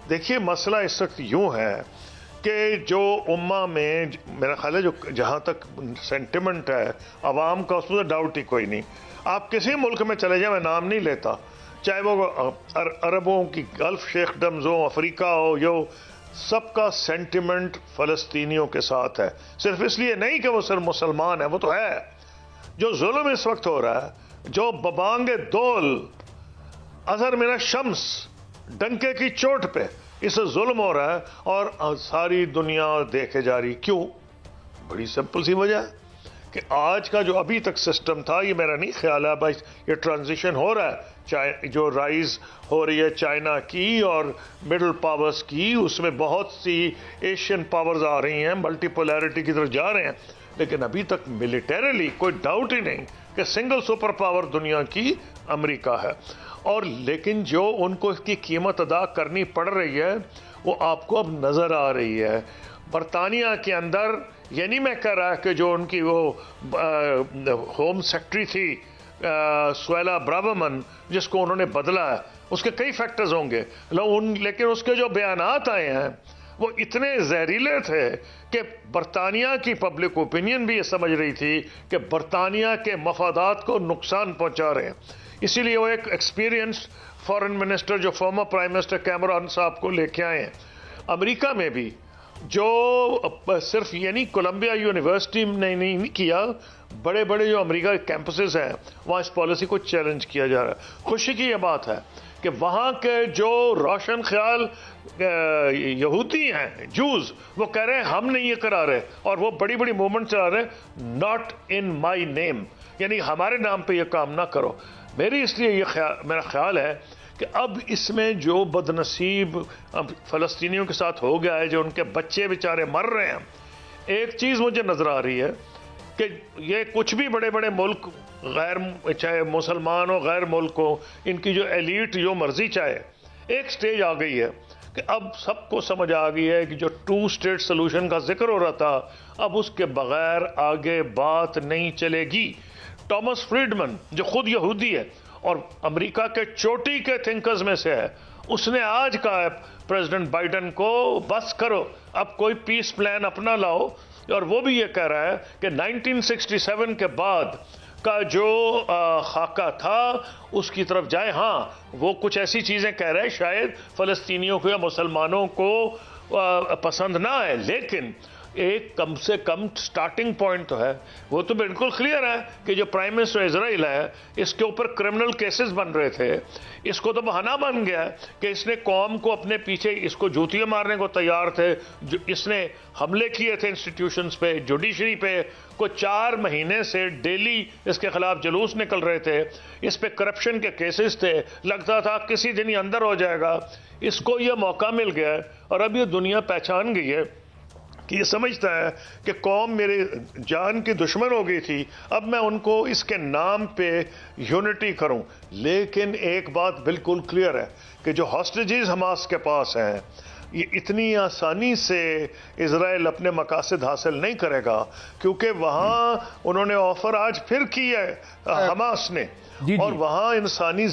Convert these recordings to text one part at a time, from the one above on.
دیکھیے مسئلہ اس وقت یوں ہے کہ جو امہ میں میرا خیال ہے جو جہاں تک سینٹیمنٹ ہے عوام کا، اس میں ڈاؤٹ ہی کوئی نہیں. آپ کسی ملک میں چلے جائیں، میں نام نہیں لیتا، چاہے وہ عربوں کی گلف شیخڈمز ہو، افریقہ ہو، سب کا سینٹیمنٹ فلسطینیوں کے ساتھ ہے. صرف اس لیے نہیں کہ وہ صرف مسلمان ہیں، وہ تو ہے. جو ظلم اس وقت ہو رہا ہے، جو ببانگ دول اظہر من الشمس ڈنکے کی چوٹ پہ اس سے ظلم ہو رہا ہے اور ساری دنیا دیکھے جا رہی. کیوں؟ بڑی سمپل سی وجہ ہے کہ آج کا جو ابھی تک سسٹم تھا، یہ میرا نہیں خیال ہے بھائی، یہ ٹرانزیشن ہو رہا ہے، جو رائز ہو رہی ہے چائنا کی اور مڈل پاورز کی، اس میں بہت سی ایشین پاورز آ رہی ہیں، ملٹی پولیرٹی کی طرف جا رہے ہیں. لیکن ابھی تک ملیٹریلی کوئی ڈاؤٹ ہی نہیں کہ سنگل سپر پاور دنیا کی امریکہ ہے. اور لیکن جو ان کو اس کی قیمت ادا کرنی پڑ رہی ہے وہ آپ کو اب نظر آ رہی ہے. برطانیہ کے اندر یہ نہیں میں کہہ رہا کہ جو ان کی وہ ہوم سیکرٹری تھی سویلا براورمن، جس کو انہوں نے بدلا ہے، اس کے کئی فیکٹرز ہوں گے، لیکن اس کے جو بیانات آئے ہیں وہ اتنے زہریلے تھے کہ برطانیہ کی پبلک اوپینین بھی یہ سمجھ رہی تھی کہ برطانیہ کے مفادات کو نقصان پہنچا رہے ہیں. اسی لیے وہ ایک ایکسپیرینسڈ فارن منسٹر جو فارمر پرائم منسٹر کیمرون صاحب کو لے کے آئے ہیں. امریکہ میں بھی جو صرف یعنی کولمبیا یونیورسٹی نے نہیں کیا، بڑے بڑے جو امریکہ کے کیمپسز ہیں وہاں اس پالیسی کو چیلنج کیا جا رہا ہے. خوشی کی یہ بات ہے کہ وہاں کے جو روشن خیال یہودی ہیں، جوز، وہ کہہ رہے ہیں ہم نہیں یہ کرا رہے، اور وہ بڑی بڑی موومنٹ چلا رہے ہیں، ناٹ ان مائی نیم، یعنی ہمارے نام پہ یہ کام نہ کرو. میری اس لیے میرا خیال ہے کہ اب اس میں جو بد نصیب فلسطینیوں کے ساتھ ہو گیا ہے، جو ان کے بچے بیچارے مر رہے ہیں، ایک چیز مجھے نظر آ رہی ہے کہ یہ کچھ بھی بڑے بڑے ملک، غیر چاہے مسلمان ہو غیر ملک ہو، ان کی جو ایلیٹ جو مرضی چاہے، ایک سٹیج آ گئی ہے کہ اب سب کو سمجھ آ گئی ہے کہ جو 2 اسٹیٹ سلوشن کا ذکر ہو رہا تھا، اب اس کے بغیر آگے بات نہیں چلے گی. ٹامس فریڈمن جو خود یہودی ہے اور امریکہ کے چوٹی کے تھنکرز میں سے ہے، اس نے آج کہا ہے پریزیڈنٹ بائیڈن کو بس کرو، اب کوئی پیس پلان اپنا لاؤ. اور وہ بھی یہ کہہ رہا ہے کہ 1967 کے بعد کا جو خاکہ تھا اس کی طرف جائے. ہاں وہ کچھ ایسی چیزیں کہہ رہے ہیں شاید فلسطینیوں کو یا مسلمانوں کو پسند نہ آئے، لیکن ایک کم سے کم سٹارٹنگ پوائنٹ تو ہے. وہ تو بالکل کلیئر ہے کہ جو پرائم منسٹر اسرائیل ہے، اس کے اوپر کرمنل کیسز بن رہے تھے، اس کو تو بہانہ بن گیا کہ اس نے قوم کو اپنے پیچھے، اس کو جوتیاں مارنے کو تیار تھے. اس نے حملے کیے تھے انسٹیٹیوشنز پہ، جوڈیشری پہ، کو 4 مہینے سے ڈیلی اس کے خلاف جلوس نکل رہے تھے. اس پہ کرپشن کے کیسز تھے، لگتا تھا کسی دن ہی اندر ہو جائے گا. اس کو یہ موقع مل گیا اور اب یہ دنیا پہچان گئی ہے کہ یہ سمجھتا ہے کہ قوم میرے جان کی دشمن ہو گئی تھی، اب میں ان کو اس کے نام پہ یونٹی کروں. لیکن ایک بات بالکل کلیئر ہے کہ جو ہاسٹیجز حماس کے پاس ہیں، یہ اتنی آسانی سے اسرائیل اپنے مقاصد حاصل نہیں کرے گا، کیونکہ وہاں انہوں نے آفر آج پھر کی ہے حماس نے، اور وہاں انسانی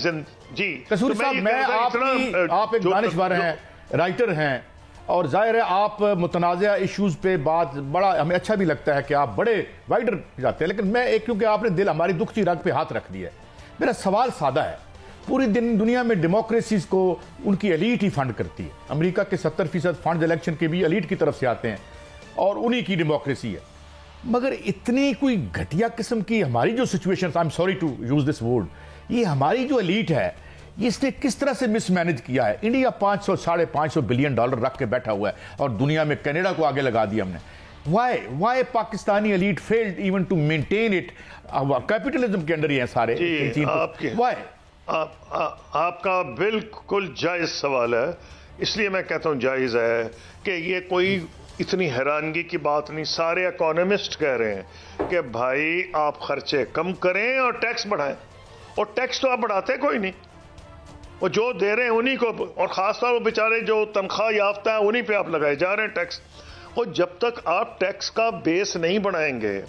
جی قصوری صاحب، آپ ایک دانشور ہیں، رائٹر ہیں، اور ظاہر ہے آپ متنازعہ ایشوز پہ بات بڑا ہمیں اچھا بھی لگتا ہے کہ آپ بڑے وائڈر جاتے ہیں، لیکن میں کیونکہ آپ نے ہماری دکھتی رگ پہ ہاتھ رکھ دیا ہے. میرا سوال سادہ ہے. پوری دنیا میں ڈیموکریسیز کو ان کی ایلیٹ ہی فنڈ کرتی ہے. امریکہ کے 70% فنڈز الیکشن کے بھی ایلیٹ کی طرف سے آتے ہیں اور انہی کی ڈیموکریسی ہے. مگر اتنی کوئی گھٹیا قسم کی ہماری جو situation, I am sorry to use this word, یہ ہماری جو ایلیٹ ہے اس نے کس طرح سے مس مینج کیا ہے. انڈیا 500-550 بلین ڈالر رکھ کے بیٹھا ہوا ہے اور دنیا میں کینیڈا کو آگے لگا دیا ہم نے. Why Pakistani elite field even to maintain it. Capitalism کے اندر ہی ہیں سارے. آپ کا بالکل جائز سوال ہے. اس لیے میں کہتا ہوں جائز ہے کہ یہ کوئی اتنی حیرانگی کی بات نہیں. سارے اکانومسٹ کہہ رہے ہیں کہ بھائی آپ خرچے کم کریں اور ٹیکس بڑھائیں، اور ٹیکس تو آپ بڑھاتے کوئی نہیں. وہ جو دے رہے ہیں انہی کو، اور خاص طور وہ بیچارے جو تنخواہ یافتہ ہیں انہی پہ آپ لگائے جا رہے ہیں ٹیکس. اور جب تک آپ ٹیکس کا بیس نہیں بنائیں گے،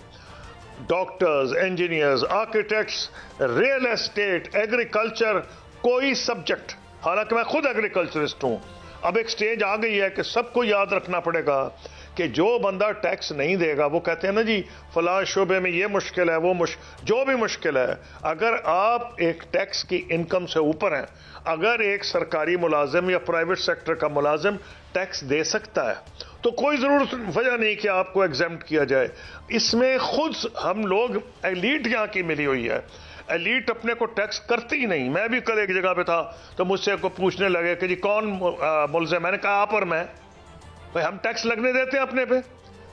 doctors, engineers, architects, real estate, agriculture, کوئی سبجیکٹ، حالانکہ میں خود ایگریکلچرسٹ ہوں، اب ایک سٹیج آ گئی ہے کہ سب کو یاد رکھنا پڑے گا کہ جو بندہ ٹیکس نہیں دے گا، وہ کہتے ہیں نا جی فلاں شعبے میں یہ مشکل ہے، وہ جو بھی مشکل ہے، اگر آپ ایک ٹیکس کی انکم سے اوپر ہیں، اگر ایک سرکاری ملازم یا پرائیویٹ سیکٹر کا ملازم ٹیکس دے سکتا ہے تو کوئی ضرورت وجہ نہیں کہ آپ کو ایگزمپٹ کیا جائے. اس میں خود ہم لوگ ایلیٹ یہاں کی ملی ہوئی ہے، ایلیٹ اپنے کو ٹیکس کرتی ہی نہیں. میں بھی کل ایک جگہ پہ تھا تو مجھ سے کو پوچھنے لگے کہ جی کون ملزم، میں نے کہا آپ اور میں. بھائی ہم ٹیکس لگنے دیتے ہیں اپنے پہ،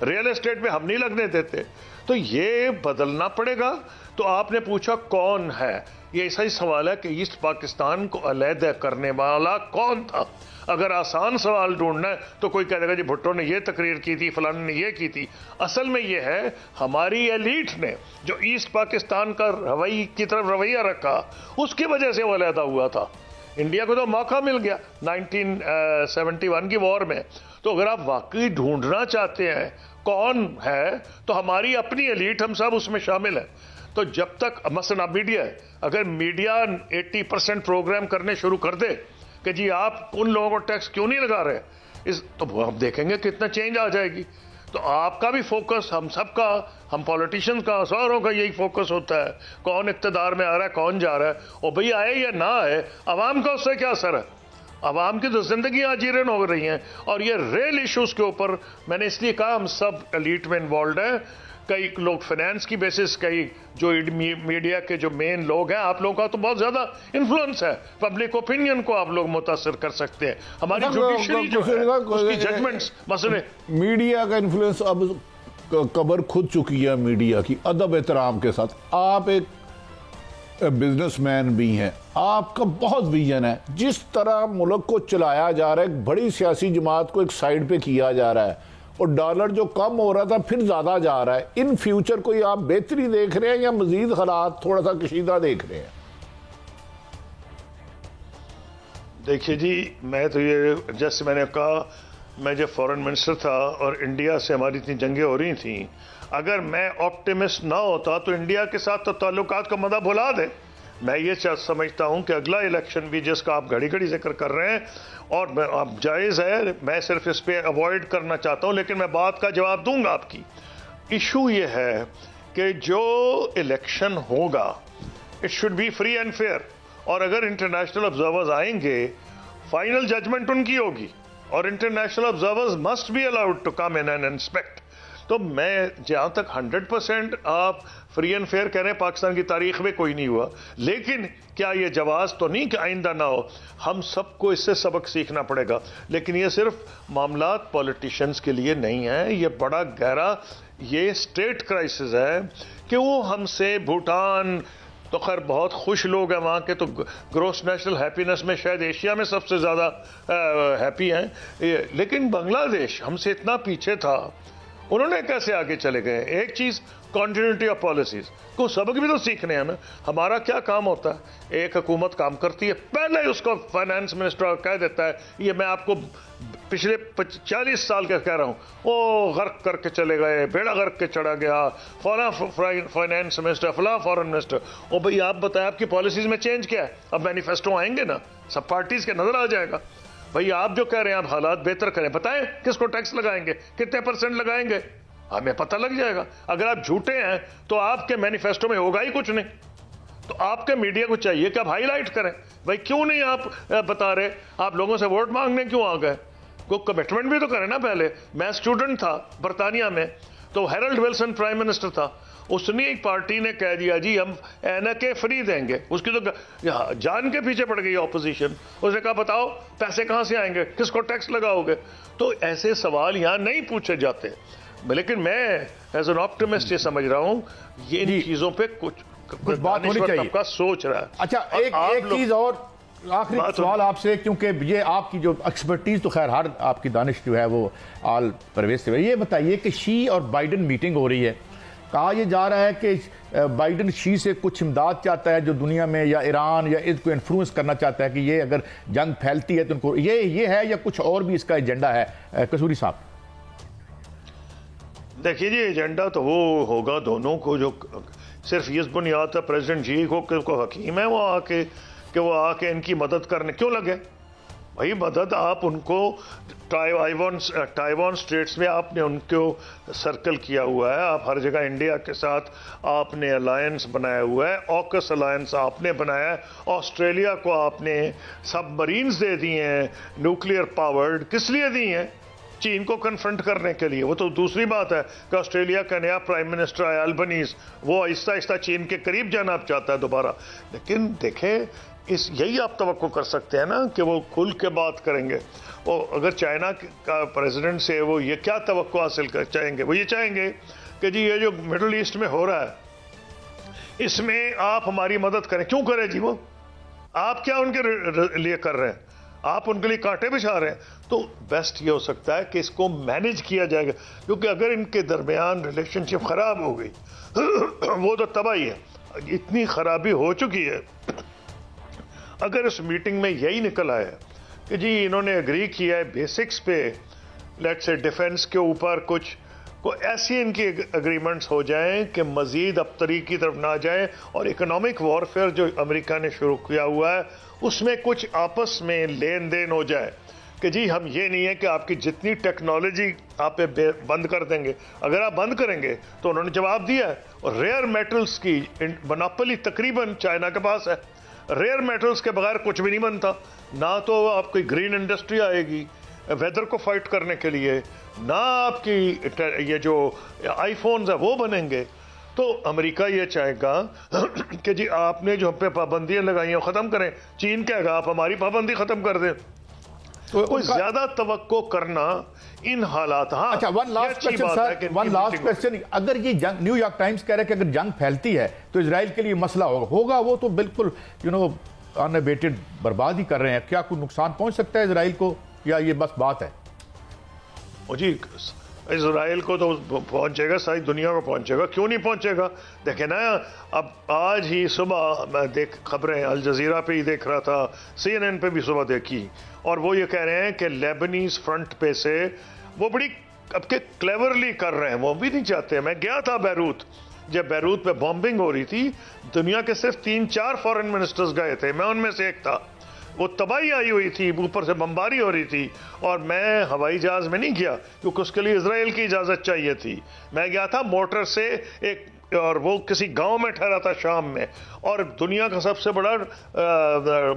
ریئل اسٹیٹ پہ ہم نہیں لگنے دیتے. تو یہ بدلنا پڑے گا. تو آپ نے پوچھا کون ہے، یہ ایسا ہی سوال ہے کہ ایسٹ پاکستان کو علیحدہ کرنے والا کون تھا. اگر آسان سوال ڈھونڈنا ہے تو کوئی کہہ دے گا جی بھٹو نے یہ تقریر کی تھی، فلاں نے یہ کی تھی. اصل میں یہ ہے ہماری ایلیٹ نے جو ایسٹ پاکستان کا کی طرف رویہ رکھا، اس کی وجہ سے وہ علیحدہ ہوا تھا. انڈیا کو تو موقع مل گیا 1971 کی وار میں. تو اگر آپ واقعی ڈھونڈنا چاہتے ہیں کون ہے تو ہماری اپنی ایلیٹ، ہم سب اس میں شامل ہیں. تو جب تک مثلا میڈیا ہے، اگر میڈیا 80% پروگرام کرنے شروع کر دے کہ جی آپ ان لوگوں کو ٹیکس کیوں نہیں لگا رہے، تو ہم دیکھیں گے کتنا چینج آ جائے گی. تو آپ کا بھی فوکس، ہم سب کا، ہم پولیٹیشین کا، ساروں کا یہی فوکس ہوتا ہے کون اقتدار میں آ رہا ہے، کون جا رہا ہے. اور بھئی آئے یا نہ آئے، عوام کا اس سے کیا اثر ہے؟ عوام کی تو زندگیاں جیرن ہو رہی ہیں. اور یہ ریل ایشوز کے اوپر میں نے اس لیے کہا ہم سب ایلیٹ میں انوالوڈ ہیں. کئی لوگ فائنینس کی بیسس، کئی جو میڈیا کے جو مین لوگ ہیں، آپ لوگوں کا تو بہت زیادہ انفلوئنس ہے، پبلک اوپینین کو آپ لوگ متاثر کر سکتے ہیں. ہماری جوڈیشری جو ہے اس کی ججمنٹس مسئلے، میڈیا کا انفلوئنس اب قبر کھود چکی ہے میڈیا کی. ادب احترام کے ساتھ، آپ ایک بزنس مین بھی ہیں، آپ کا بہت ویژن ہے. جس طرح ملک کو چلایا جا رہا ہے، ایک بڑی سیاسی جماعت کو ایک سائیڈ پہ کیا جا رہا ہے، اور ڈالر جو کم ہو رہا تھا پھر زیادہ جا رہا ہے. ان فیوچر کوئی آپ بہتری دیکھ رہے ہیں یا مزید حالات تھوڑا سا کشیدہ دیکھ رہے ہیں؟ دیکھیے جی، میں تو یہ جیسے میں نے کہا، میں جب فورن منسٹر تھا اور انڈیا سے ہماری اتنی جنگیں ہو رہی تھیں، اگر میں آپٹیمسٹ نہ ہوتا تو انڈیا کے ساتھ تو تعلقات کا مدہ بھلا دے. میں یہ سمجھتا ہوں کہ اگلا الیکشن بھی جس کا آپ گھڑی گھڑی ذکر کر رہے ہیں، اور اب جائز ہے، میں صرف اس پہ اوائڈ کرنا چاہتا ہوں لیکن میں بات کا جواب دوں گا آپ کی. ایشو یہ ہے کہ جو الیکشن ہوگا it should be free and fair, اور اگر انٹرنیشنل آبزرورز آئیں گے فائنل ججمنٹ ان کی ہوگی، اور international observers must be allowed to come in and inspect. تو میں جہاں تک 100% آپ فری اینڈ فیئر کہہ رہے ہیں، پاکستان کی تاریخ میں کوئی نہیں ہوا، لیکن کیا یہ جواز تو نہیں کہ آئندہ نہ ہو؟ ہم سب کو اس سے سبق سیکھنا پڑے گا. لیکن یہ صرف معاملات پولیٹیشینز کے لیے نہیں ہیں، یہ بڑا گہرا یہ اسٹیٹ کرائسس ہے کہ وہ ہم سے بھوٹان تو خیر بہت خوش لوگ ہیں وہاں کے، تو گروس نیشنل ہیپینس میں شاید ایشیا میں سب سے زیادہ ہیپی ہیں، لیکن بنگلہ دیش ہم سے اتنا پیچھے تھا، انہوں نے کیسے آگے چلے گئے؟ ایک چیز کنٹینیوٹی آف پالیسیز کو سبق بھی تو سیکھنے ہیں نا. ہمارا کیا کام ہوتا ہے؟ ایک حکومت کام کرتی ہے، پہلے اس کو فائنانس منسٹر کہہ دیتا ہے، یہ میں آپ کو پچھلے 40 سال کا کہہ رہا ہوں، وہ غرق کر کے چلے گئے، بیڑا غرق کے چڑھا گیا، فلاں فائنانس منسٹر، فلاں فارن منسٹر. اور بھئی آپ بتائیں آپ کی پالیسیز میں چینج کیا ہے؟ اب مینیفیسٹو آئیں گے نا، سب پارٹیز کے نظر آ جائے گا. بھئی آپ جو کہہ رہے ہیں آپ حالات بہتر کریں، بتائیں کس کو ٹیکس لگائیں گے، کتنے % لگائیں گے، ہمیں پتہ لگ جائے گا. اگر آپ جھوٹے ہیں تو آپ کے مینیفیسٹو میں ہوگا ہی کچھ نہیں. تو آپ کے میڈیا کو چاہیے کہ آپ ہائی لائٹ کریں، بھئی کیوں نہیں آپ بتا رہے، آپ لوگوں سے ووٹ مانگنے کیوں آ گئے؟ کوئی کمٹمنٹ بھی تو کریں نا. پہلے میں اسٹوڈنٹ تھا برطانیہ میں، تو ہیرلڈ ولسن پرائم منسٹر تھا، اس نے ایک پارٹی نے کہہ دیا جی ہم اینکے فری دیں گے، اس کی تو جان کے پیچھے پڑ گئی اپوزیشن. اس نے کہا بتاؤ پیسے کہاں سے آئیں گے، کس کو ٹیکس لگاؤ گے؟ تو ایسے سوال یہاں نہیں پوچھے جاتے. لیکن میں ایز این آپٹیمسٹ یہ سمجھ رہا ہوں یہ ان چیزوں پہ کچھ بات ہونی چاہیے، طبقہ سوچ رہا ہے. اچھا ایک چیز اور آخری سوال آپ سے، کیونکہ یہ آپ کی جو ایکسپرٹیز تو خیر ہر آپ کی دانش جو ہے وہ آل پرویز سے ہے. یہ بتائیے کہ شی اور بائیڈن میٹنگ ہو رہی ہے، کہا یہ جا رہا ہے کہ بائیڈن شی سے کچھ امداد چاہتا ہے جو دنیا میں یا ایران یا اس کو انفلوئنس کرنا چاہتا ہے کہ یہ اگر جنگ پھیلتی ہے تو ان کو یہ ہے، یا کچھ اور بھی اس کا ایجنڈا ہے؟ قصوری صاحب دیکھیے جی، ایجنڈا تو وہ ہوگا دونوں کو، جو صرف اس بنیاد پر پریزیڈنٹ جی کو حکیم ہے وہ آ کے ان کی مدد کرنے کیوں لگے. بھائی مدد آپ ان کو تائیوان اسٹیٹس میں آپ نے ان کو سرکل کیا ہوا ہے, آپ ہر جگہ انڈیا کے ساتھ آپ نے الائنس بنایا ہوا ہے, آکس الائنس آپ نے بنایا ہے, آسٹریلیا کو آپ نے سب مرینز دے دی ہیں نیوکلیئر پاورڈ, کس لیے دی ہیں؟ چین کو کنفرنٹ کرنے کے لیے. وہ تو دوسری بات ہے کہ آسٹریلیا کا نیا پرائم منسٹر آیا البنیز, وہ آہستہ آہستہ چین کے قریب جانا چاہتا ہے دوبارہ. لیکن دیکھیں یہی آپ توقع کر سکتے ہیں نا کہ وہ کھل کے بات کریں گے. وہ اگر چائنا کا پریزیڈنٹ سے وہ یہ کیا توقع حاصل چاہیں گے, وہ یہ چاہیں گے کہ جی یہ جو مڈل ایسٹ میں ہو رہا ہے اس میں آپ ہماری مدد کریں. کیوں کریں جی؟ وہ آپ کیا ان کے لیے کر رہے ہیں؟ آپ ان کے لیے کانٹے بچھا رہے ہیں. تو بیسٹ یہ ہو سکتا ہے کہ اس کو مینج کیا جائے گا, کیونکہ اگر ان کے درمیان ریلیشن شپ خراب ہو گئی وہ تو تباہی ہے. اتنی خرابی ہو چکی ہے. اگر اس میٹنگ میں یہی نکل آیا کہ جی انہوں نے اگری کیا ہے بیسکس پہ, لیٹ سے ڈیفنس کے اوپر کچھ ایسی ان کی اگریمنٹس ہو جائیں کہ مزید ابتری کی طرف نہ جائیں, اور اکنامک وارفیئر جو امریکہ نے شروع کیا ہوا ہے اس میں کچھ آپس میں لین دین ہو جائے کہ جی ہم یہ نہیں ہے کہ آپ کی جتنی ٹیکنالوجی آپ پہ بند کر دیں گے. اگر آپ بند کریں گے تو انہوں نے جواب دیا ہے, اور ریئر میٹلز کی مناپلی تقریباً چائنا کے پاس ہے. ریئر میٹلز کے بغیر کچھ بھی نہیں بنتا, نہ تو آپ کی گرین انڈسٹری آئے گی ویدر کو فائٹ کرنے کے لیے, نہ آپ کی یہ جو آئی فونز ہیں وہ بنیں گے. تو امریکہ یہ چاہے گا کہ جی آپ نے جو ہم پہ پابندیاں لگائی ہیں ختم کریں. چین کہے گا آپ ہماری پابندی ختم کر دیں. کوئی زیادہ توقع کرنا ان حالات. ہاں اچھا, ون لاسٹ کوسچن, اگر یہ جنگ, نیو یارک ٹائمز کہہ رہے کہ اگر جنگ پھیلتی ہے تو اسرائیل کے لیے مسئلہ ہوگا, وہ تو بالکل ان ابیٹڈ برباد ہی کر رہے ہیں. کیا کوئی نقصان پہنچ سکتا ہے اسرائیل کو, یا یہ بس بات ہے؟ جی اسرائیل کو تو پہنچے گا, ساری دنیا کو پہنچے گا. کیوں نہیں پہنچے گا؟ دیکھیں نا, اب آج ہی صبح میں خبریں الجزیرہ پہ ہی دیکھ رہا تھا, CNN پہ بھی صبح دیکھی, اور وہ یہ کہہ رہے ہیں کہ لیبنیز فرنٹ پہ سے وہ بڑی اب کے کلیورلی کر رہے ہیں. وہ بھی نہیں چاہتے. میں گیا تھا بیروت, جب بیروت پہ بامبنگ ہو رہی تھی, دنیا کے صرف 3-4 فارن منسٹرز گئے تھے, میں ان میں سے ایک تھا. وہ تباہی آئی ہوئی تھی, اوپر سے بمباری ہو رہی تھی, اور میں ہوائی جہاز میں نہیں گیا کیونکہ اس کے لیے اسرائیل کی اجازت چاہیے تھی. میں گیا تھا موٹر سے ایک, اور وہ کسی گاؤں میں ٹھہرا تھا شام میں, اور دنیا کا سب سے بڑا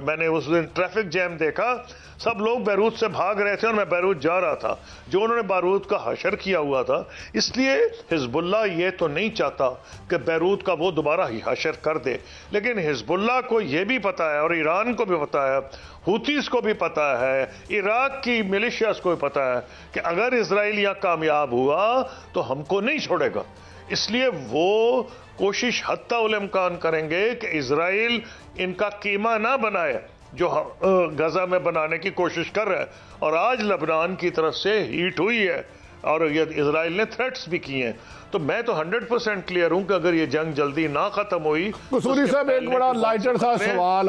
میں نے اس دن ٹریفک جیم دیکھا. سب لوگ بیروت سے بھاگ رہے تھے اور میں بیروت جا رہا تھا. جو انہوں نے بیروت کا حشر کیا ہوا تھا, اس لیے حزب اللہ یہ تو نہیں چاہتا کہ بیروت کا وہ دوبارہ ہی حشر کر دے. لیکن حزب اللہ کو یہ بھی پتا ہے, اور ایران کو بھی پتا ہے, ہوتیز کو بھی پتا ہے, عراق کی ملیشیاز کو بھی پتا ہے کہ اگر اسرائیل یہاں کامیاب ہوا تو ہم کو نہیں چھوڑے گا. اس لیے وہ کوشش حتی الامکان کریں گے کہ اسرائیل ان کا قیمہ نہ بنائے جو غزہ میں بنانے کی کوشش کر رہا ہے. اور آج لبنان کی طرف سے ہیٹ ہوئی ہے, اور یہ اسرائیل نے تھریٹس بھی کی ہیں. تو میں تو 100% کلیئر ہوں کہ اگر یہ جنگ جلدی نہ ختم ہوئی. قصوری صاحب, ایک بڑا لائٹر سا سوال